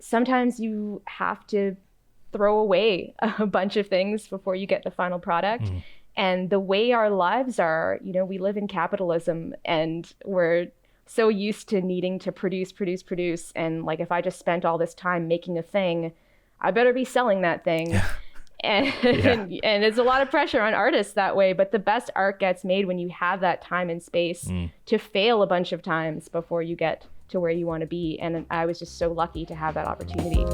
sometimes you have to throw away a bunch of things before you get the final product. And the way our lives are, we live in capitalism, and we're so used to needing to produce. And like, if I just spent all this time making a thing, I better be selling that thing. Yeah. And there's a lot of pressure on artists that way. But the best art gets made when you have that time and space to fail a bunch of times before you get to where you want to be. And I was just so lucky to have that opportunity.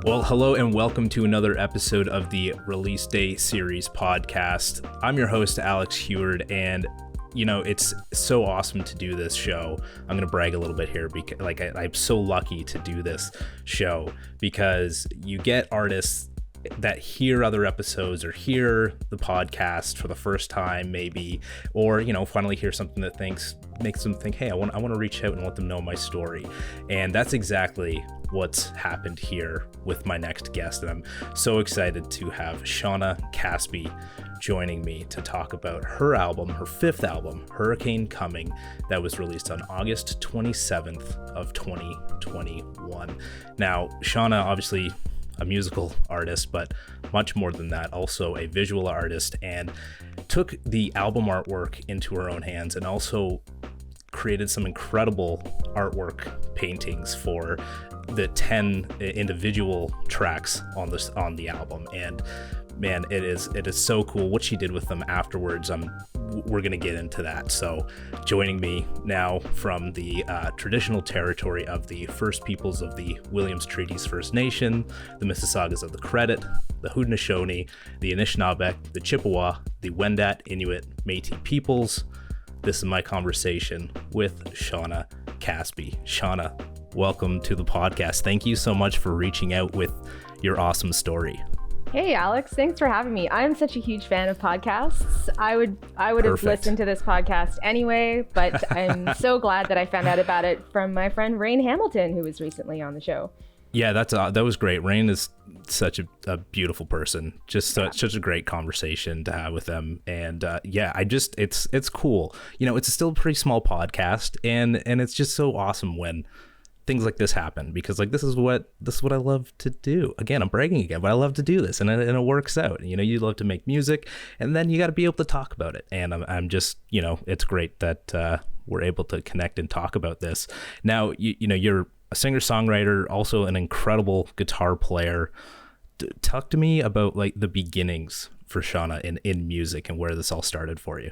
Well, hello and welcome to another episode of the Release Day Series podcast. I'm your host, Alex Heward, and it's so awesome to do this show. I'm going to brag a little bit here because I'm so lucky to do this show because you get artists that hear other episodes or hear the podcast for the first time maybe, or finally hear something that makes them think, hey, I want to reach out and let them know my story. And that's exactly what's happened here with my next guest. And I'm so excited to have Shawna Caspi joining me to talk about her album, her fifth album, Hurricane Coming, that was released on August 27th of 2021. Now, Shawna, obviously a musical artist, but much more than that, also a visual artist, and took the album artwork into her own hands and also created some incredible artwork paintings for the 10 individual tracks on the album. And man, it is so cool what she did with them afterwards. We're gonna get into that. So joining me now from the traditional territory of the First Peoples of the Williams Treaties First Nation, the Mississaugas of the Credit, the Haudenosaunee, the Anishinaabe, the Chippewa, the Wendat, Inuit, Métis peoples. This is my conversation with Shawna Caspi. Shawna, welcome to the podcast. Thank you so much for reaching out with your awesome story. Hey, Alex, thanks for having me. I'm such a huge fan of podcasts. I would have listened to this podcast anyway, but I'm so glad that I found out about it from my friend Rain Hamilton, who was recently on the show. Yeah, that was great. Rain is such a beautiful person. Just such a great conversation to have with them. And it's cool. It's still a pretty small podcast, and it's just so awesome when things like this happen, because this is what I love to do. Again, I'm bragging again, but I love to do this, and it works out. You love to make music, and then you got to be able to talk about it. And I'm just, it's great that we're able to connect and talk about this. Now, you're a singer-songwriter, also an incredible guitar player. Talk to me about the beginnings for Shawna in music and where this all started for you.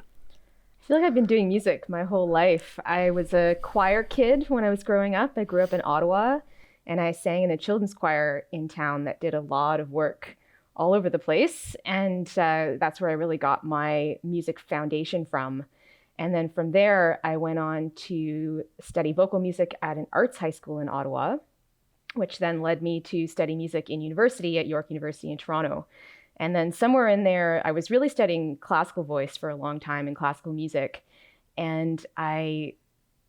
I feel like I've been doing music my whole life. I was a choir kid when I was growing up. I grew up in Ottawa, and I sang in a children's choir in town that did a lot of work all over the place. And that's where I really got my music foundation from. And then from there, I went on to study vocal music at an arts high school in Ottawa, which then led me to study music in university at York University in Toronto. And then somewhere in there, I was really studying classical voice for a long time and classical music. And I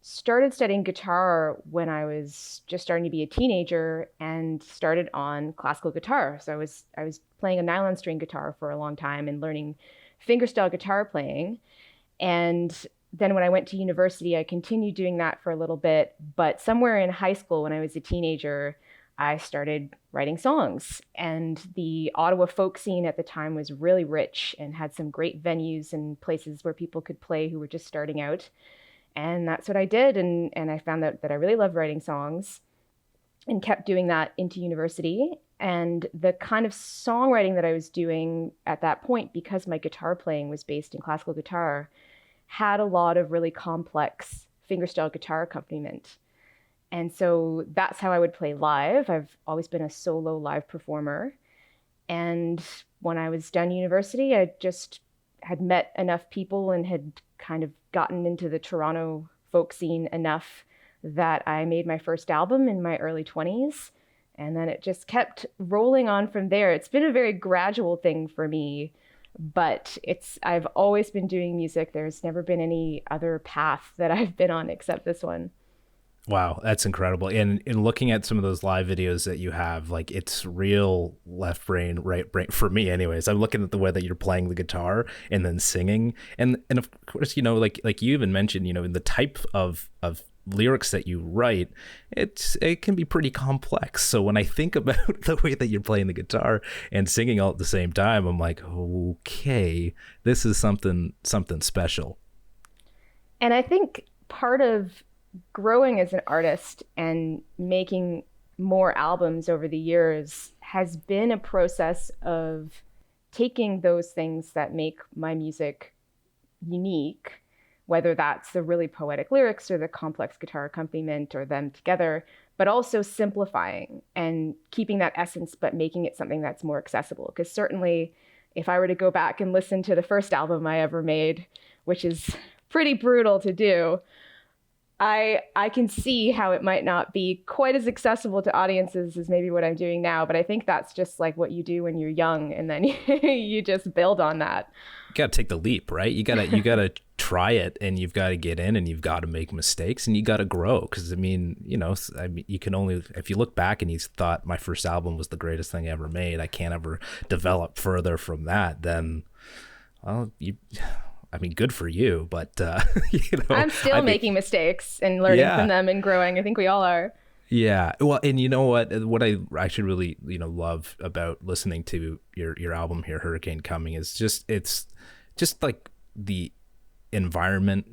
started studying guitar when I was just starting to be a teenager and started on classical guitar. So I was playing a nylon string guitar for a long time and learning fingerstyle guitar playing. And then when I went to university, I continued doing that for a little bit. But somewhere in high school, when I was a teenager, I started writing songs. And the Ottawa folk scene at the time was really rich and had some great venues and places where people could play who were just starting out. And that's what I did. And I found that I really loved writing songs and kept doing that into university. And the kind of songwriting that I was doing at that point, because my guitar playing was based in classical guitar, had a lot of really complex fingerstyle guitar accompaniment. And so that's how I would play live. I've always been a solo live performer. And when I was done university, I just had met enough people and had kind of gotten into the Toronto folk scene enough that I made my first album in my early 20s. And then it just kept rolling on from there. It's been a very gradual thing for me, but I've always been doing music. There's never been any other path that I've been on except this one. Wow, that's incredible. And in looking at some of those live videos that you have, like it's real left brain, right brain for me anyways. I'm looking at the way that you're playing the guitar and then singing. And of course, like you even mentioned, in the type of lyrics that you write, it can be pretty complex. So when I think about the way that you're playing the guitar and singing all at the same time, I'm like, okay, this is something special. And I think part of growing as an artist and making more albums over the years has been a process of taking those things that make my music unique, whether that's the really poetic lyrics or the complex guitar accompaniment or them together, but also simplifying and keeping that essence, but making it something that's more accessible. Because certainly if I were to go back and listen to the first album I ever made, which is pretty brutal to do, I can see how it might not be quite as accessible to audiences as maybe what I'm doing now, but I think that's just like what you do when you're young, and then you just build on that. You got to take the leap, right? You got to try it, and you've got to get in, and you've got to make mistakes, and you got to grow. Because you can only, if you look back and you thought my first album was the greatest thing I ever made, I can't ever develop further from that. Then, well, good for you, but I'm still making mistakes and learning from them and growing. I think we all are. Yeah. Well, and you know what I actually really, love about listening to your album here, Hurricane Coming, is it's just like the environment.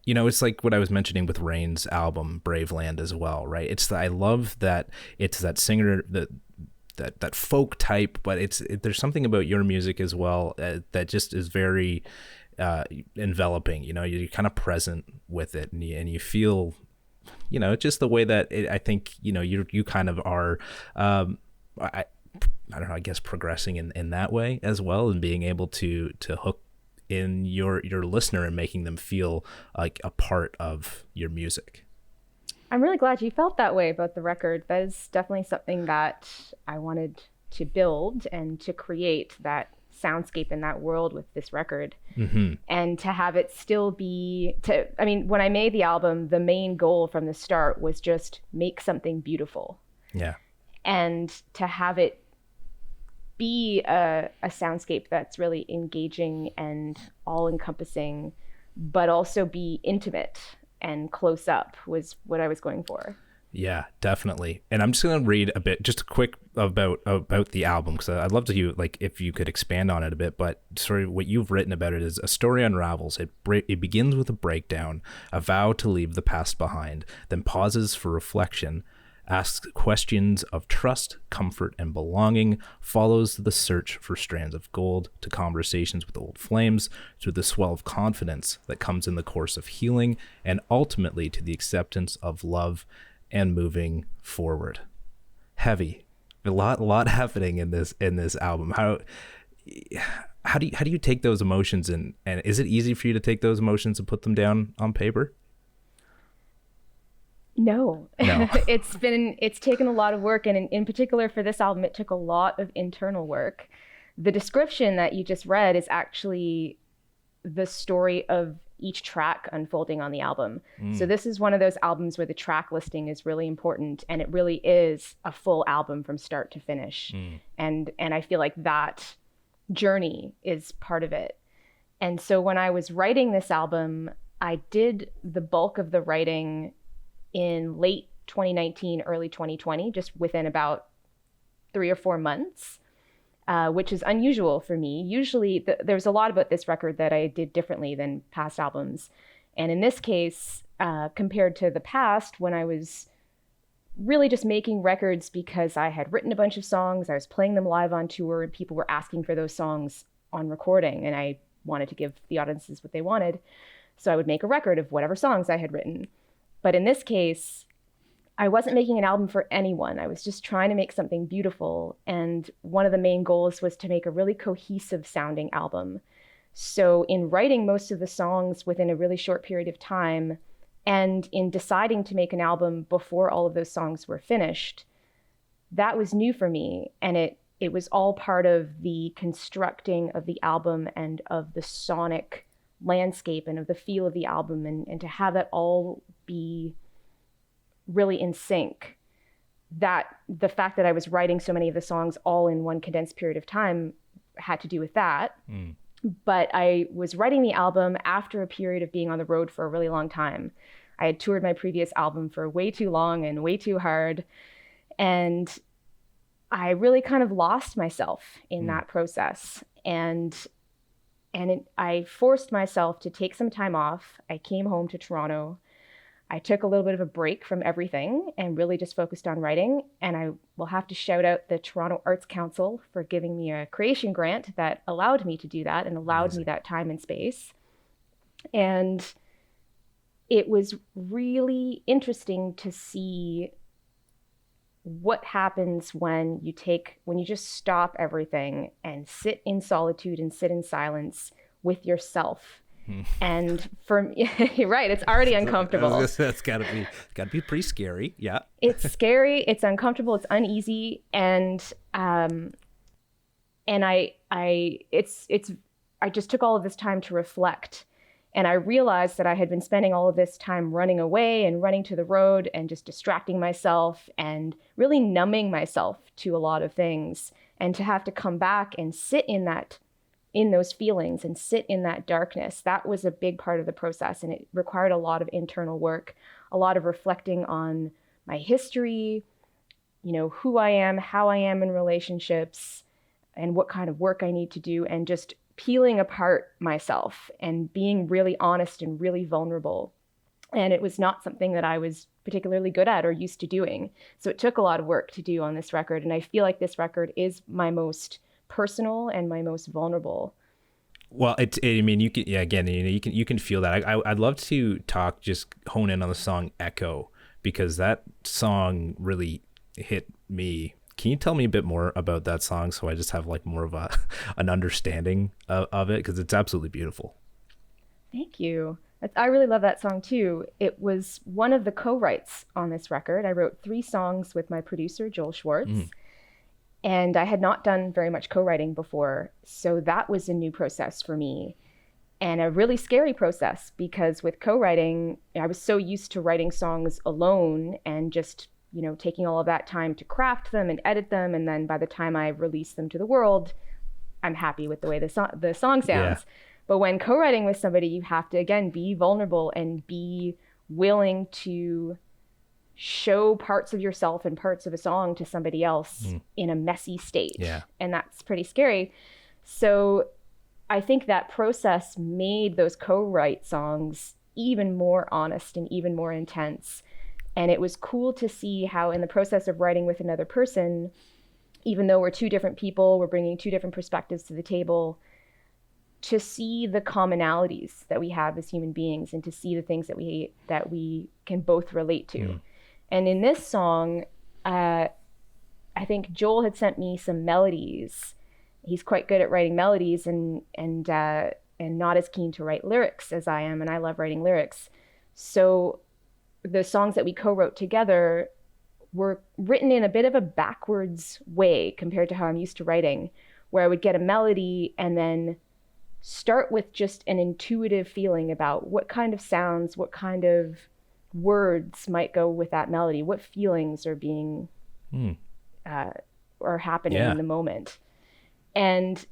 It's like what I was mentioning with Rain's album, Brave Land, as well, right? I love that it's that singer, that folk type, but there's something about your music as well that just is very enveloping. You're kind of present with it, and you feel, just the way that I think you kind of are. I don't know, I guess progressing in that way as well, and being able to hook in your listener and making them feel like a part of your music. I'm really glad you felt that way about the record. That is definitely something that I wanted to build and to create, that soundscape in that world with this record. Mm-hmm. And to have it still be when I made the album, the main goal from the start was just make something beautiful. Yeah. And to have it be a soundscape that's really engaging and all encompassing, but also be intimate and close up was what I was going for. Yeah, definitely. And I'm just going to read a bit, just a quick about the album, because I'd love to if you could expand on it a bit. But sort of what you've written about it is: a story unravels. It begins with a breakdown, a vow to leave the past behind, then pauses for reflection, asks questions of trust, comfort, and belonging, follows the search for strands of gold to conversations with old flames, through the swell of confidence that comes in the course of healing, and ultimately to the acceptance of love and moving forward. Heavy, a lot happening in this album. How do you take those emotions, and is it easy for you to take those emotions and put them down on paper? No. It's taken a lot of work, and in particular for this album, it took a lot of internal work. The description that you just read is actually the story of each track unfolding on the album. So this is one of those albums where the track listing is really important, and it really is a full album from start to finish. And I feel like that journey is part of it. And so when I was writing this album, I did the bulk of the writing in late 2019, early 2020, just within about 3 or 4 months. Which is unusual for me. Usually there's a lot about this record that I did differently than past albums. And in this case, compared to the past, when I was really just making records because I had written a bunch of songs, I was playing them live on tour, and people were asking for those songs on recording, and I wanted to give the audiences what they wanted. So I would make a record of whatever songs I had written. But in this case, I wasn't making an album for anyone. I was just trying to make something beautiful. And one of the main goals was to make a really cohesive sounding album. So in writing most of the songs within a really short period of time, and in deciding to make an album before all of those songs were finished, that was new for me. And it was all part of the constructing of the album and of the sonic landscape and of the feel of the album. And to have that all be really in sync. That the fact that I was writing so many of the songs all in one condensed period of time had to do with that. But I was writing the album after a period of being on the road for a really long time. I had toured my previous album for way too long and way too hard. And I really kind of lost myself in that process. I forced myself to take some time off. I came home to Toronto. I took a little bit of a break from everything and really just focused on writing. And I will have to shout out the Toronto Arts Council for giving me a creation grant that allowed me to do that and allowed me that time and space. And it was really interesting to see what happens when you just stop everything and sit in solitude and sit in silence with yourself. And for me, you're right, it's already uncomfortable. That's gotta be pretty scary. Yeah. It's scary, it's uncomfortable, it's uneasy. And I just took all of this time to reflect. And I realized that I had been spending all of this time running away and running to the road and just distracting myself and really numbing myself to a lot of things. And to have to come back and sit in those feelings and sit in that darkness, that was a big part of the process. And it required a lot of internal work, a lot of reflecting on my history, who I am, how I am in relationships, and what kind of work I need to do, and just peeling apart myself and being really honest and really vulnerable. And it was not something that I was particularly good at or used to doing. So it took a lot of work to do on this record. And I feel like this record is my most personal and my most vulnerable. Well, you can feel that. I'd love to just hone in on the song Echo, because that song really hit me. Can you tell me a bit more about that song so I just have like more of an understanding of it? Because it's absolutely beautiful. Thank you. I really love that song too. It was one of the co-writes on this record. I wrote 3 songs with my producer, Joel Schwartz. And I had not done very much co-writing before. So that was a new process for me, and a really scary process, because with co-writing, I was so used to writing songs alone and just taking all of that time to craft them and edit them. And then by the time I release them to the world, I'm happy with the way the song sounds. Yeah. But when co-writing with somebody, you have to, again, be vulnerable and be willing to show parts of yourself and parts of a song to somebody else in a messy state. Yeah. And that's pretty scary. So I think that process made those co-write songs even more honest and even more intense. And it was cool to see how in the process of writing with another person, even though we're 2 different people, we're bringing 2 different perspectives to the table, to see the commonalities that we have as human beings and to see the things that we can both relate to. And in this song, I think Joel had sent me some melodies. He's quite good at writing melodies and not as keen to write lyrics as I am, and I love writing lyrics. So the songs that we co-wrote together were written in a bit of a backwards way compared to how I'm used to writing, where I would get a melody and then start with just an intuitive feeling about what kind of sounds, what kind of words might go with that melody, what feelings are being are happening in the moment. And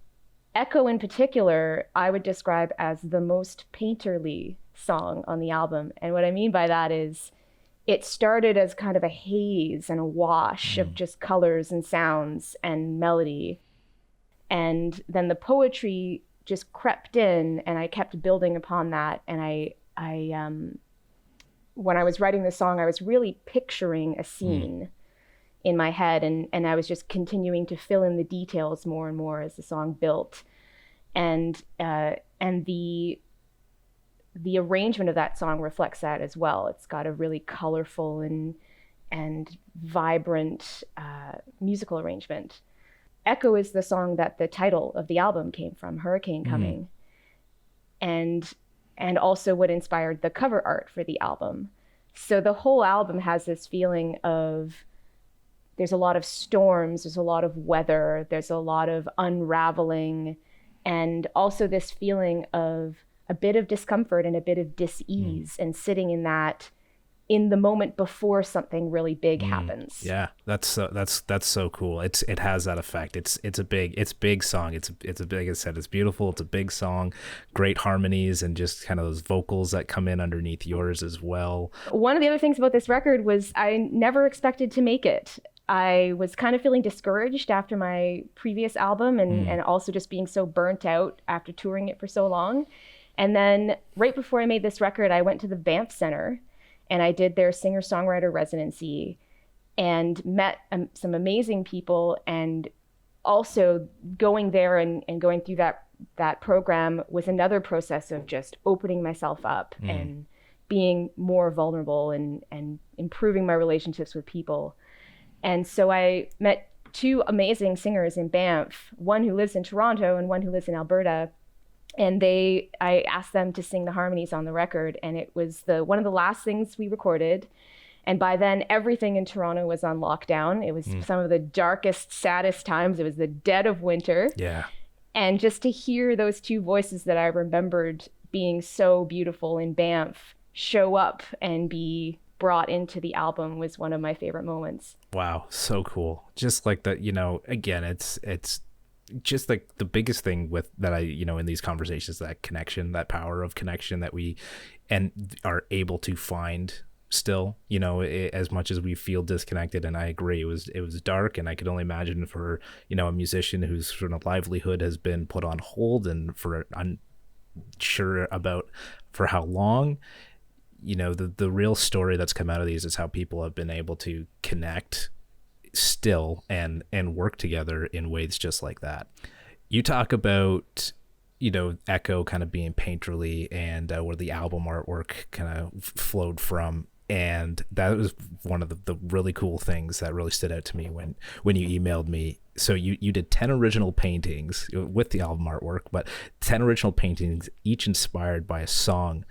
Echo in particular, I would describe as the most painterly song on the album. And what I mean by that is it started as kind of a haze and a wash of just colors and sounds and melody. And then the poetry just crept in, and I kept building upon that. And I when I was writing the song, I was really picturing a scene in my head, and I was just continuing to fill in the details more and more as the song built. And the arrangement of that song reflects that as well. It's got a really colorful and vibrant musical arrangement. Echo is the song that the title of the album came from, Hurricane Coming. And also what inspired the cover art for the album. So the whole album has this feeling of, there's a lot of storms, there's a lot of weather, there's a lot of unraveling, and also this feeling of a bit of discomfort and a bit of dis-ease, and sitting in that in the moment before something really big happens. Yeah, that's so cool. It has that effect. It's a big song. It's a big, like I said, it's beautiful. It's a big song, great harmonies, and just kind of those vocals that come in underneath yours as well. One of the other things about this record was I never expected to make it. I was kind of feeling discouraged after my previous album and also just being so burnt out after touring it for so long. And then right before I made this record, I went to the Banff Center and I did their Singer-Songwriter Residency and met some amazing people. And also going there and going through that program was another process of just opening myself up and being more vulnerable and improving my relationships with people. And so I met two amazing singers in Banff, one who lives in Toronto and one who lives in Alberta. And I asked them to sing the harmonies on the record, and it was one of the last things we recorded. And by then, everything in Toronto was on lockdown. It was some of the darkest, saddest times. It was the dead of winter. Yeah. And just to hear those two voices that I remembered being so beautiful in Banff show up and be brought into the album was one of my favorite moments. Wow, so cool. Just like that, again, it's just like the biggest thing with that I, in these conversations, that connection, that power of connection that we are able to find still, as much as we feel disconnected. And I agree, it was dark, and I could only imagine for, a musician whose sort of livelihood has been put on hold and for unsure about for how long. The real story that's come out of these is how people have been able to connect still and work together in ways just like that. You talk about, Echo kind of being painterly and where the album artwork kind of flowed from. And that was one of the really cool things that really stood out to me when you emailed me. So you did 10 original paintings with the album artwork, but 10 original paintings, each inspired by a song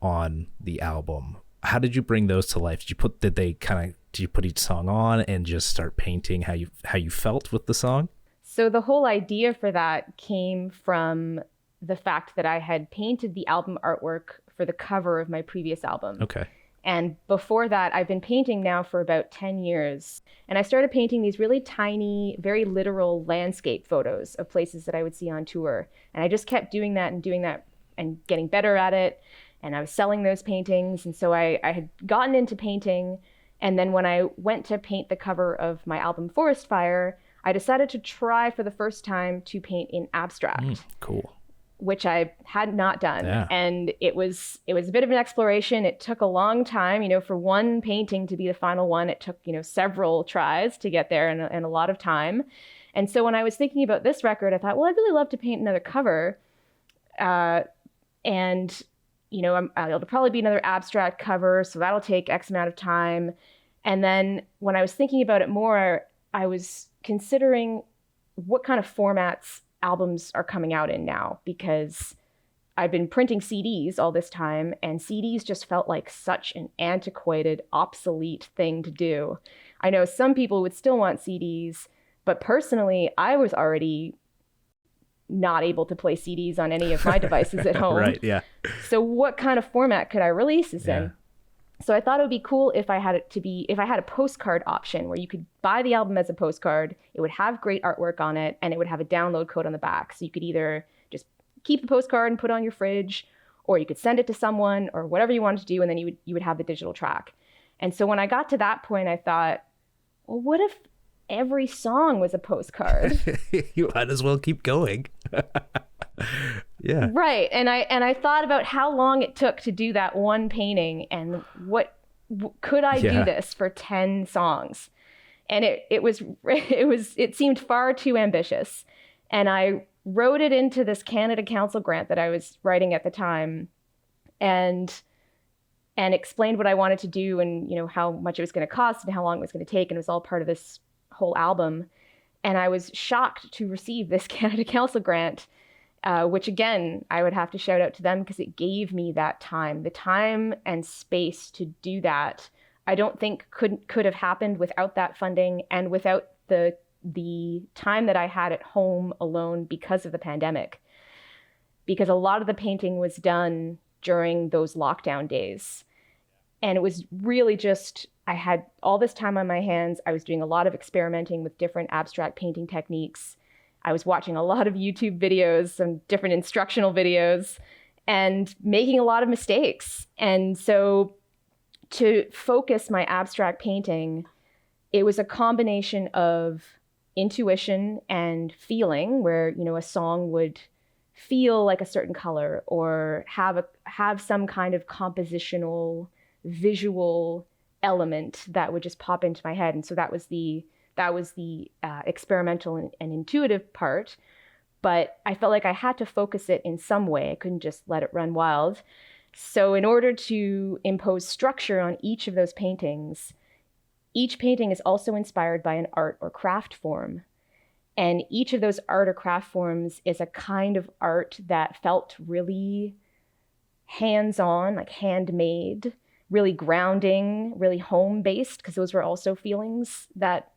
on the album. How did you bring those to life? Did you put each song on and just start painting how you felt with the song? So the whole idea for that came from the fact that I had painted the album artwork for the cover of my previous album. Okay. And before that, I've been painting now for about 10 years. And I started painting these really tiny, very literal landscape photos of places that I would see on tour. And I just kept doing that and getting better at it. And I was selling those paintings. And so I had gotten into painting. And then when I went to paint the cover of my album Forest Fire, I decided to try for the first time to paint in abstract. Cool. Which I had not done. Yeah. And it was a bit of an exploration. It took a long time, for one painting to be the final one. It took, several tries to get there and a lot of time. And so when I was thinking about this record, I thought, well, I'd really love to paint another cover. It'll probably be another abstract cover, so that'll take X amount of time. And then when I was thinking about it more, I was considering what kind of formats albums are coming out in now, because I've been printing CDs all this time, and CDs just felt like such an antiquated, obsolete thing to do. I know some people would still want CDs, but personally, I was already not able to play CDs on any of my devices at home. Right, yeah. So what kind of format could I release this in? So I thought it would be cool if I had a postcard option where you could buy the album as a postcard. It would have great artwork on it, and it would have a download code on the back. So you could either just keep the postcard and put it on your fridge, or you could send it to someone, or whatever you wanted to do, and then you would have the digital track. And so when I got to that point, I thought, well, what if every song was a postcard? You might as well keep going. Yeah. Right. And I thought about how long it took to do that one painting, and could I do this for 10 songs? And it seemed far too ambitious. And I wrote it into this Canada Council grant that I was writing at the time, and explained what I wanted to do, and how much it was going to cost and how long it was going to take, and it was all part of this whole album. And I was shocked to receive this Canada Council grant, which again, I would have to shout out to them, because it gave me that time, the time and space to do that. I don't think could have happened without that funding and without the time that I had at home alone because of the pandemic. Because a lot of the painting was done during those lockdown days. And it was really just, I had all this time on my hands. I was doing a lot of experimenting with different abstract painting techniques. I was watching a lot of YouTube videos, some different instructional videos, and making a lot of mistakes. And so to focus my abstract painting, it was a combination of intuition and feeling, where, you know, a song would feel like a certain color or have some kind of compositional visual element that would just pop into my head. And so that was the experimental and intuitive part. But I felt like I had to focus it in some way. I couldn't just let it run wild. So in order to impose structure on each of those paintings, each painting is also inspired by an art or craft form. And each of those art or craft forms is a kind of art that felt really hands-on, like handmade, really grounding, really home-based, because those were also feelings that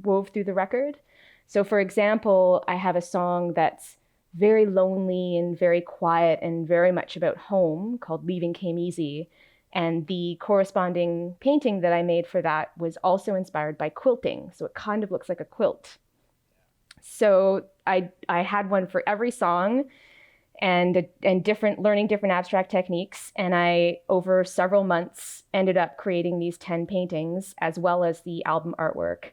wove through the record. So for example, I have a song that's very lonely and very quiet and very much about home, called Leaving Came Easy. And the corresponding painting that I made for that was also inspired by quilting. So it kind of looks like a quilt. So I had one for every song, and learning different abstract techniques. And I, over several months, ended up creating these 10 paintings as well as the album artwork.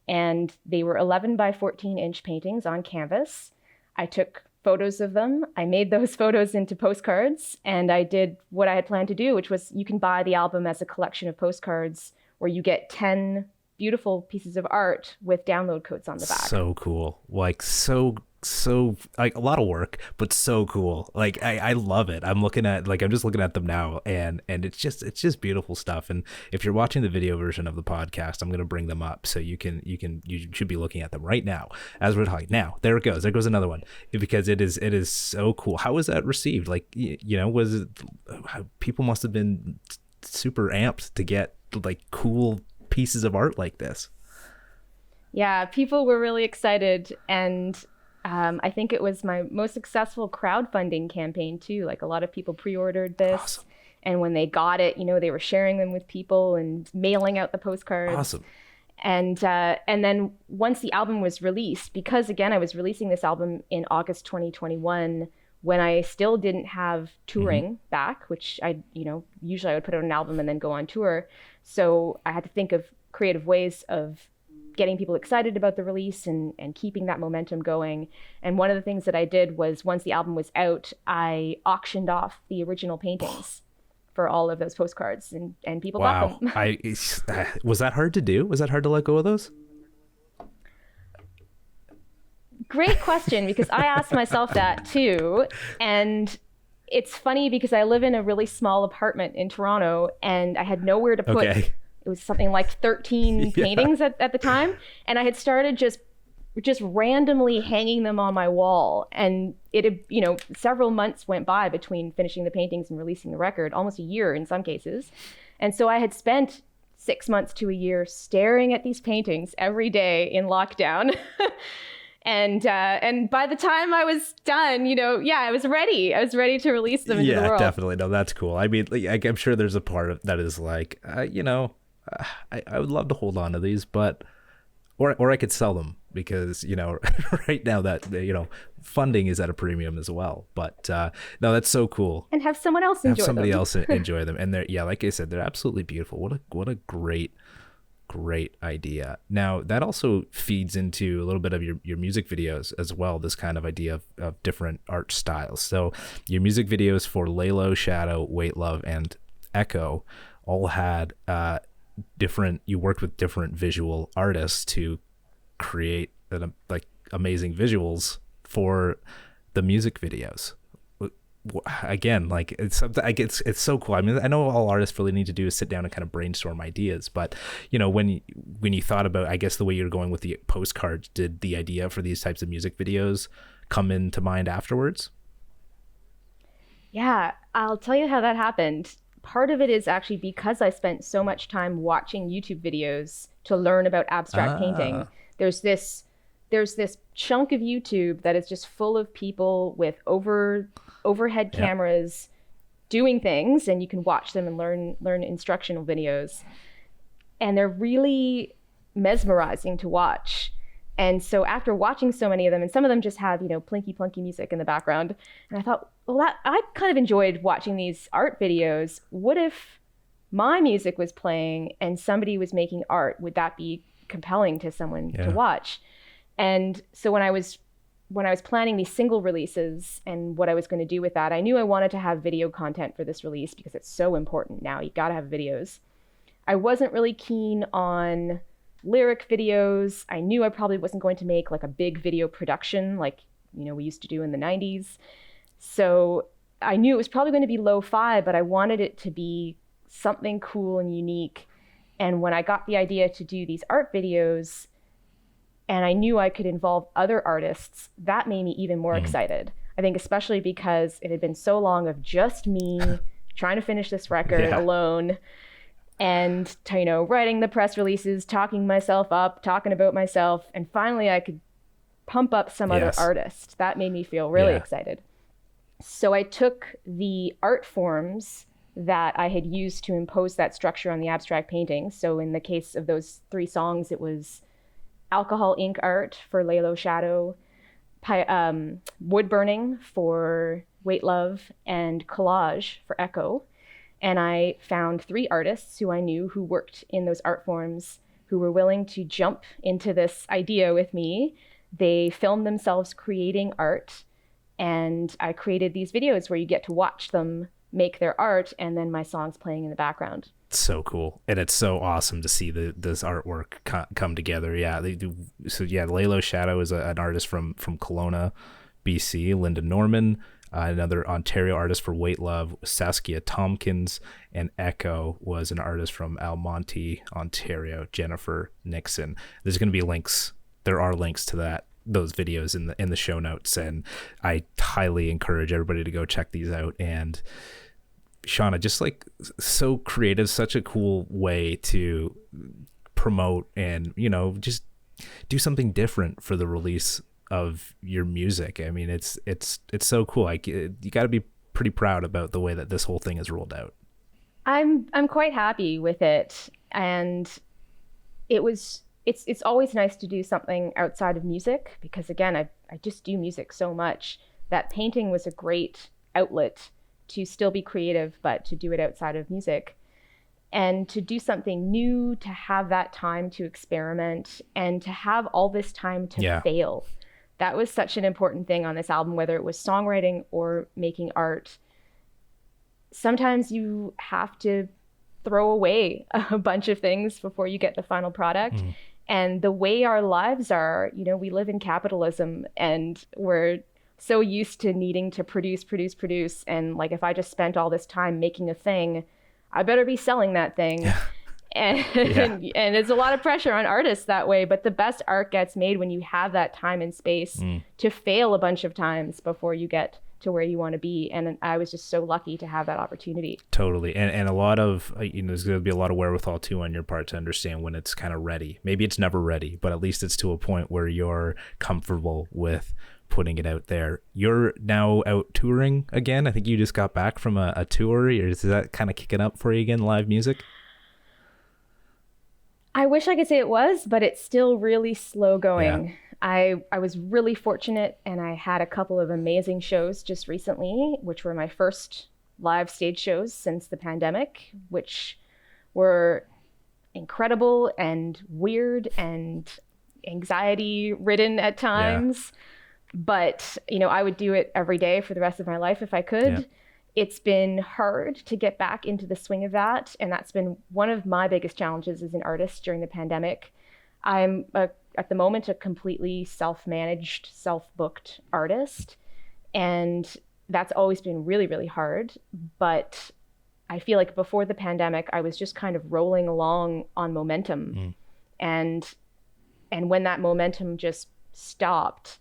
And they were 11 by 14 inch paintings on canvas. I took photos of them. I made those photos into postcards, and I did what I had planned to do, which was, you can buy the album as a collection of postcards where you get 10 beautiful pieces of art with download codes on the back. So cool. Like so like a lot of work, but so cool. Like I love it. I'm just looking at them now, and it's just beautiful stuff. And if you're watching the video version of the podcast, I'm going to bring them up so you should be looking at them right now as we're talking. Now there goes another one, because it is so cool. How was that received? Like, you know, was it, people must have been super amped to get like cool pieces of art like this. Yeah, people were really excited, and I think it was my most successful crowdfunding campaign too. Like, a lot of people pre-ordered this. Awesome. And when they got it, you know, they were sharing them with people and mailing out the postcards. Awesome. And then once the album was released, because again, I was releasing this album in August 2021, when I still didn't have touring back, which usually I would put out an album and then go on tour. So I had to think of creative ways of getting people excited about the release and keeping that momentum going. And one of the things that I did was, once the album was out, I auctioned off the original paintings for all of those postcards, and people got them. Was that hard to do? Was that hard to let go of those? Great question, because I asked myself that too. And it's funny because I live in a really small apartment in Toronto, and I had nowhere to put. Okay. It was something like 13 paintings at the time. And I had started just randomly hanging them on my wall. And it had, several months went by between finishing the paintings and releasing the record, almost a year in some cases. And so I had spent 6 months to a year staring at these paintings every day in lockdown. And by the time I was done, I was ready. I was ready to release them into the world. Yeah, definitely. No, that's cool. I mean, I'm sure there's a part of that is like, I would love to hold on to these, but or I could sell them, because right now that funding is at a premium as well. But no, that's so cool. And have someone else enjoy them. Have somebody else enjoy them, and they're like I said, they're absolutely beautiful. What a great idea. Now that also feeds into a little bit of your music videos as well, this kind of idea of different art styles. So your music videos for Lalo, Shadow, Wait Love, and Echo all had you worked with different visual artists to create amazing visuals for the music videos. Again, like it's something, it's so cool. I mean, I know all artists really need to do is sit down and kind of brainstorm ideas, but when you thought about, I guess, the way you're going with the postcards, did the idea for these types of music videos come into mind afterwards? Yeah, I'll tell you how that happened. Part of it is actually because I spent so much time watching YouTube videos to learn about abstract painting. There's this chunk of YouTube that is just full of people with overhead cameras doing things, and you can watch them and learn instructional videos. And they're really mesmerizing to watch. And so after watching so many of them, and some of them just have, plinky plunky music in the background, and I thought, well, I kind of enjoyed watching these art videos. What if my music was playing and somebody was making art? Would that be compelling to someone to watch? And so when I was planning these single releases and what I was going to do with that, I knew I wanted to have video content for this release because it's so important now. You got to have videos. I wasn't really keen on lyric videos. I knew I probably wasn't going to make like a big video production like, we used to do in the 90s. So I knew it was probably going to be lo-fi, but I wanted it to be something cool and unique. And when I got the idea to do these art videos, and I knew I could involve other artists, that made me even more excited. I think especially because it had been so long of just me trying to finish this record alone, and writing the press releases, talking myself up, talking about myself, and finally I could pump up some other artist. That made me feel really excited. So I took the art forms that I had used to impose that structure on the abstract painting. So in the case of those 3 songs, it was alcohol ink art for Lalo Shadow, wood burning for Wait Love, and collage for Echo. And I found 3 artists who I knew who worked in those art forms, who were willing to jump into this idea with me. They filmed themselves creating art, and I created these videos where you get to watch them make their art, and then my songs playing in the background. So cool. And it's so awesome to see this artwork come together. Yeah, they do. So Lalo Shadow is an artist from Kelowna, BC. Linda Norman, another Ontario artist for Wait Love, Saskia Tompkins, and Echo was an artist from Almonte, Ontario, Jennifer Nixon. There's going to be links. There are links to those videos in the show notes, and I highly encourage everybody to go check these out. And Shawna, just like so creative, such a cool way to promote and just do something different for the release of your music. I mean, it's so cool. You got to be pretty proud about the way that this whole thing is rolled out. I'm quite happy with it, and it's always nice to do something outside of music, because again, I just do music so much that painting was a great outlet to still be creative, but to do it outside of music. And to do something new, to have that time to experiment, and to have all this time to fail. That was such an important thing on this album, whether it was songwriting or making art. Sometimes you have to throw away a bunch of things before you get the final product. And the way our lives are, we live in capitalism, and we're so used to needing to produce. And like, if I just spent all this time making a thing, I better be selling that thing. And there's a lot of pressure on artists that way. But the best art gets made when you have that time and space to fail a bunch of times before you get to where you want to be. And I was just so lucky to have that opportunity. Totally. And a lot of, there's going to be a lot of wherewithal too on your part to understand when it's kind of ready. Maybe it's never ready, but at least it's to a point where you're comfortable with putting it out there. You're now out touring again. I think you just got back from a tour. Is that kind of kicking up for you again, live music? I wish I could say it was, but it's still really slow going. I was really fortunate, and I had a couple of amazing shows just recently, which were my first live stage shows since the pandemic, which were incredible and weird and anxiety ridden at times. But, I would do it every day for the rest of my life if I could. It's been hard to get back into the swing of that. And that's been one of my biggest challenges as an artist during the pandemic. I'm at the moment a completely self-managed, self-booked artist. And that's always been really, really hard. But I feel like before the pandemic, I was just kind of rolling along on momentum. And when that momentum just stopped,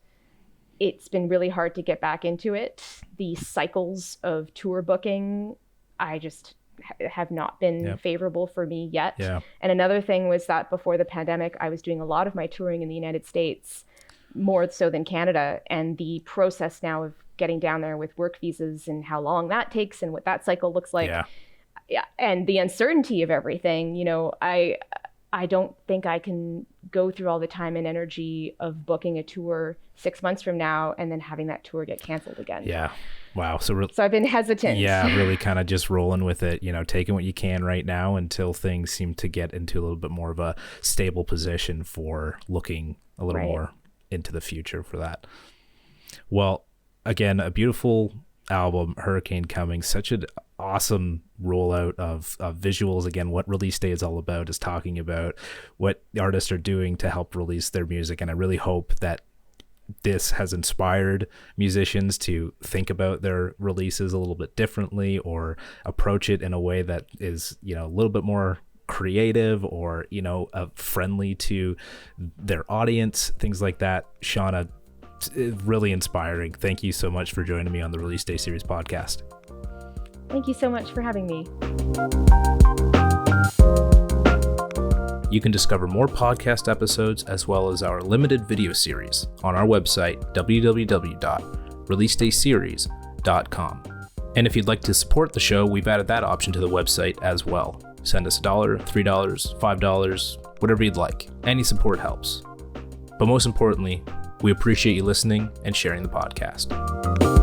it's been really hard to get back into it. The cycles of tour booking, I just have not been favorable for me yet. And another thing was that before the pandemic, I was doing a lot of my touring in the United States, more so than Canada. And the process now of getting down there with work visas and how long that takes and what that cycle looks like. Yeah, and the uncertainty of everything, I don't think I can go through all the time and energy of booking a tour 6 months from now and then having that tour get canceled again. Yeah. Wow. So I've been hesitant. Yeah, really kind of just rolling with it, taking what you can right now until things seem to get into a little bit more of a stable position for looking a little more into the future for that. Well, again, a beautiful album, Hurricane coming, such an awesome rollout of visuals. Again, what Release Day is all about is talking about what the artists are doing to help release their music. And I really hope that this has inspired musicians to think about their releases a little bit differently or approach it in a way that is, a little bit more creative or, friendly to their audience, things like that. Shawna, really inspiring. Thank you so much for joining me on the Release Day Series podcast. Thank you so much for having me. You can discover more podcast episodes as well as our limited video series on our website, www.releasedayseries.com. And if you'd like to support the show, we've added that option to the website as well. Send us $1, $3, $5, whatever you'd like. Any support helps. But most importantly, we appreciate you listening and sharing the podcast.